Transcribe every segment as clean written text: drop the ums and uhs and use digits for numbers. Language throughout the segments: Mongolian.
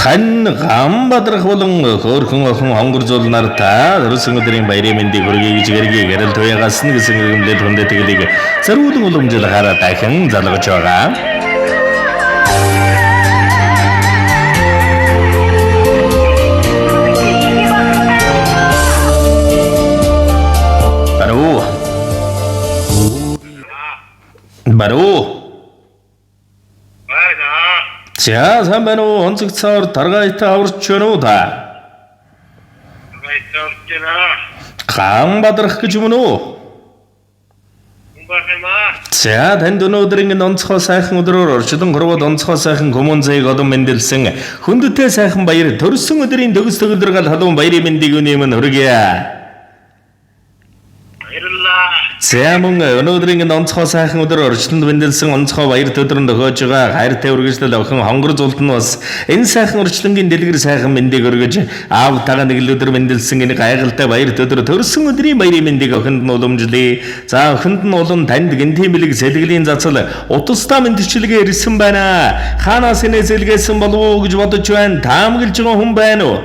хан гамбадрах болон хөөрхөн охин хонгорзуулнаар та төрсөн өдрийн баярын мэндийг хүргэе гэж гэргийг ярил туягаас нь гэсэн юмлэл хүндэтгэлийг зэрүүлэн уламжлахаараа дахин залгаж байгаа. 바로 자, 삼반호 언측사로 달가이타 아우르치노다. 강바드락 그 주문호. 자, 단도노드링은 언ცხ어 сайхан өдрөөр орчдон горвод онцгой сайхан гомонзайг одон мэндэлсэн хүндэтэй сайхан баяр төрсөн өдрийн төгс төгөлдргал халуун баярын мэндийг үнээмэн хүргье. За мөн өнөөдрийн онцгой сайхан өдөр орчлонд бэлдсэн онцгой баяр өдрөнд өгөөж байгаа хайртай үргэлжлэл охин хонгор зулт нь бас энэ сайхан орчлонгийн дэлгэр сайхан мэндийг өргөж аав тагаа нэг л өдөр бэлдсэн энэ гайхалтай баяр өдөр төрсөн өдрийн баярын мэндийг охинд нь уламжлая. За охинд нь улам танд гинтимэлэг сэлгэлийн зацал утастаа мэдчилгээ ирсэн байна. Хаанаас энэ сэлгээсэн болов уу гэж бодож байна. Таамаглаж байгаа хүн байна уу?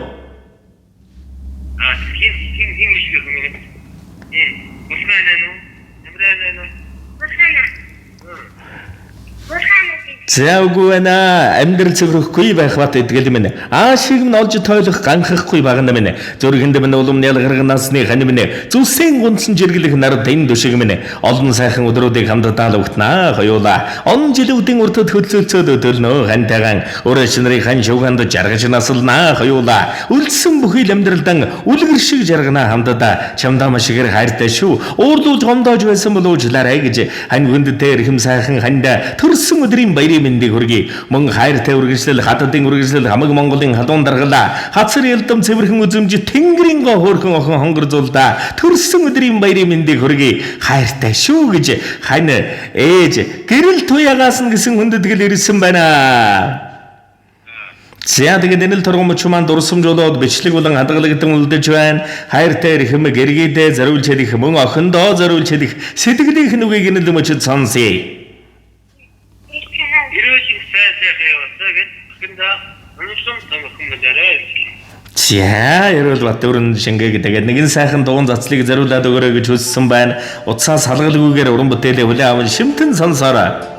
За үгүй байна. Амьдрал цэвэрхгүй байх бат эдгэл минь. Аашиг нь олж тойлох ганхахгүй багна минь. Зүрхэнд минь улам ялгарх насны хань минь. Зүсийн гунсан жиргэлэх нард энэ дөшиг минь. Олон сайхан өдрүүдийг хамтдаа л өгтнаа хоёулаа. Он жилүүдийн уртд хөлцөлцөөд өдөлнөө хантайгаан өөрөө шинэрийн хан шуганд жаргаж наслнаа хоёулаа. Үлдсэн бүхий амьдралдан үлгэр шиг жаргана хамтдаа. Чамдаа машигэр хайртай шүү. Уурлуулж гомдоож байсан болов жилаарай гэж хань хүндтэй эрхэм сайхан ханда төрсөн өдрийн баярын мэндийг хүргэе. Мөн хайртай үргэлжлэл хатадын үргэлжлэл хамаг Монголын халуун даргалаа хацар ялдам цэвэрхэн үзэмж тэнгэрийн гоо хөөрхөн охин хонгор зулдаа төрсөн өдрийн баярын мэндийг хүргэе. Хайртай шүү гэж хань ээж гэрэл туягаас нь гэсэн хүндэтгэл ирсэн байна. За тэгээд энэ л тургамч маань дурсамжуулаад бичлэг болон хадгалагдсан үлдэж байна. Хайртай эрхэм гэргийдээ зориулж хэлэх мөн охиндоо зориулж хэлэх сэтгэлийн нүгийг энэ л мөчөд сонсъё. За ярил батөрн шингээг тэгээд нэгэн сайхан дуун зацлыг зориулаад өгөрэй гэж хүссэн байна. Утсаа салгалгүйгээр уран бүтээлээ хүлээн аван шимтэн сонсоорой.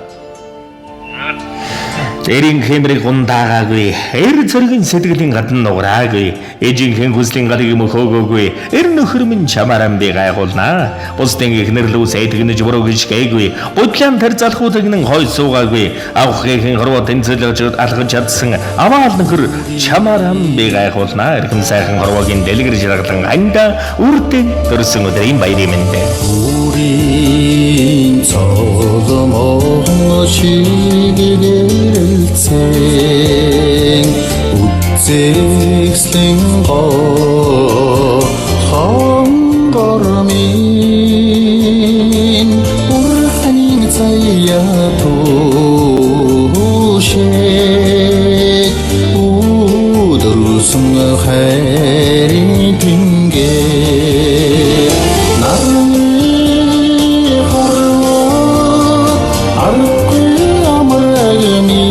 Эрийн хэмрэг ундаагаагүй, эр зөргийн сэтгэлийн гадна нуураагүй, ээжийнхэн хүслийн гарыг мөхөөгөөгүй, эр нөхөр минь чамааран би гайхуулнаа. Бусдын ихнэрлүү сайдгнэж буруугиш гээгүй, бодлон тэр залхуудыг нэн хой суугаагүй, авахын хорвоо тэнцэлж алхаж чадсан, аваал нөхөр чамааран би гайхуулнаа. Эрхэм сайхан хорвоогийн дэлгэр жаргалан анда үрдэн төрсөн өдрийн баярын мэндэ. Үрийн цоломоо шигээрэл үзэслийн гоо хонгормын урханын заяа тушээ өдөрсөн хайрын тингээ нарны хорвоо аргүй амрагны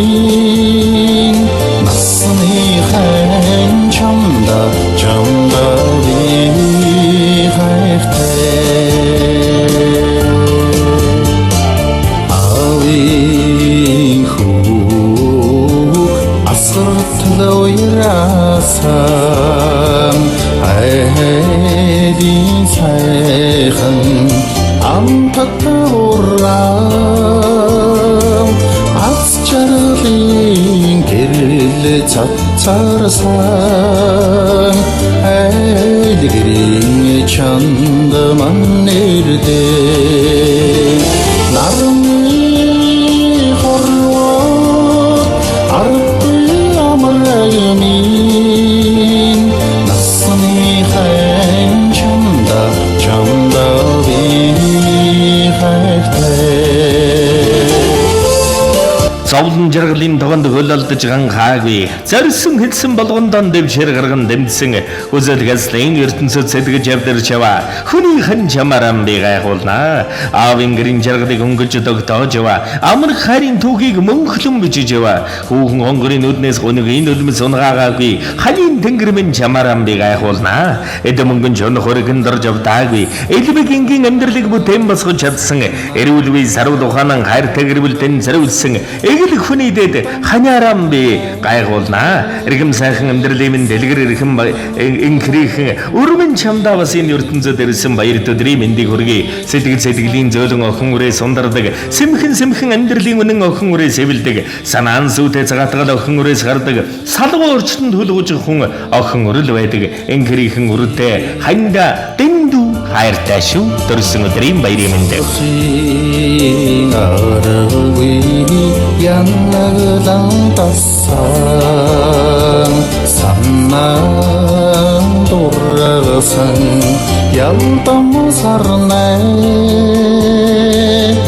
цацарсан айлгэрийн чандман нэрдээ нарны хорвоо аргүй амрагмын насны хэн чамда би хайртай. Зовлон олон жаргалын тогонд хөлөлдөж ганхаагүй. Зорьсон хэлсэн болгондон дэвшэр гарган дэмдсэн үзэлгээс энэ ертөнцөд сэтгэж явдэрч яваа. Хүний хэн чамааран би гайхуулнаа. Аавын гэрийн жаргалыг өнгөж тогтоож яваа. Амар харин түүхийг мөнхлөн бичиж яваа. Хүүхэн онгорын нүднээс гоног энэ үлмэс унгаагаагүй. Халийн тэнгэр минь чамааран би гайхуулнаа. Эдэмөнгөн жон хоригэн дорж явдаагүй. Элбэг ингийн амьдралыг бүтээн босгож чадсан. Эрүүл бий сарвал ухаанан хайртай гэрбэлтэн зориулсан. Эгэл хүний дэд ханааран би гайхуулнаа. Иргэм сайхан амьдралын минь дэлгэр ирхэн инхрийхэн өрмөн чамдаа бас энэ ертөнцөд ирсэн баяр төдрийн мэндийг хүргэе. Сэтгэлийн зөөлөн охин үрээ сундардаг. Сэмхэн амьдралын үнэн охин үрээ сэвэлдэг. Санаан сүтэ цагаатгал охин үрээс гардаг. Салгуу орчтонд хөлгөж хүн охин үрэл байдаг. Инхрийхэн үртэй ханьда дэндүү хайртай шүү. Төрсөн өдрийн баярын мэнд. Yanlalang tasang sanang durasan yaldam sarnay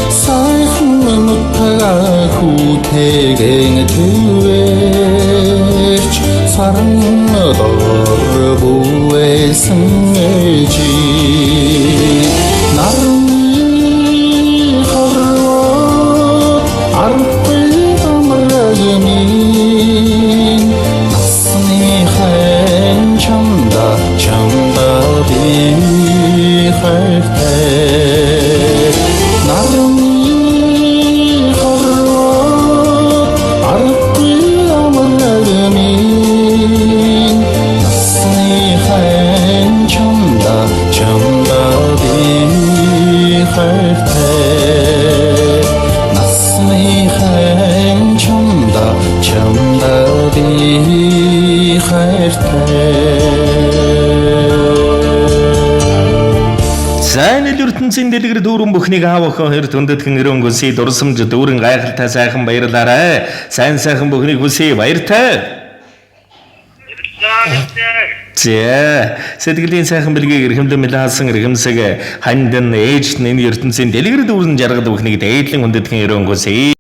sayhun muthagu thegeng thuech sarang dor buesan ji Сайн ертөнцийн дэлгэр дүүрэн бүхнийг аав охин хоёр түндэтгэн өрөөн гүсий дурсамж дүүрэн гайхалтай сайхан баярлаарай. Сайн сайхан бүхнийг хүсье баяртай. Сэтгэлийн сайхан бэлгийг эрхэмдэн мэлаасан эрхэмсэг ханьдан ээж энэ ертөнцийн дэлгэр дүүрэн жаргал бүхнийг дээдлэн хүндэтгэн өрөөн гүсий.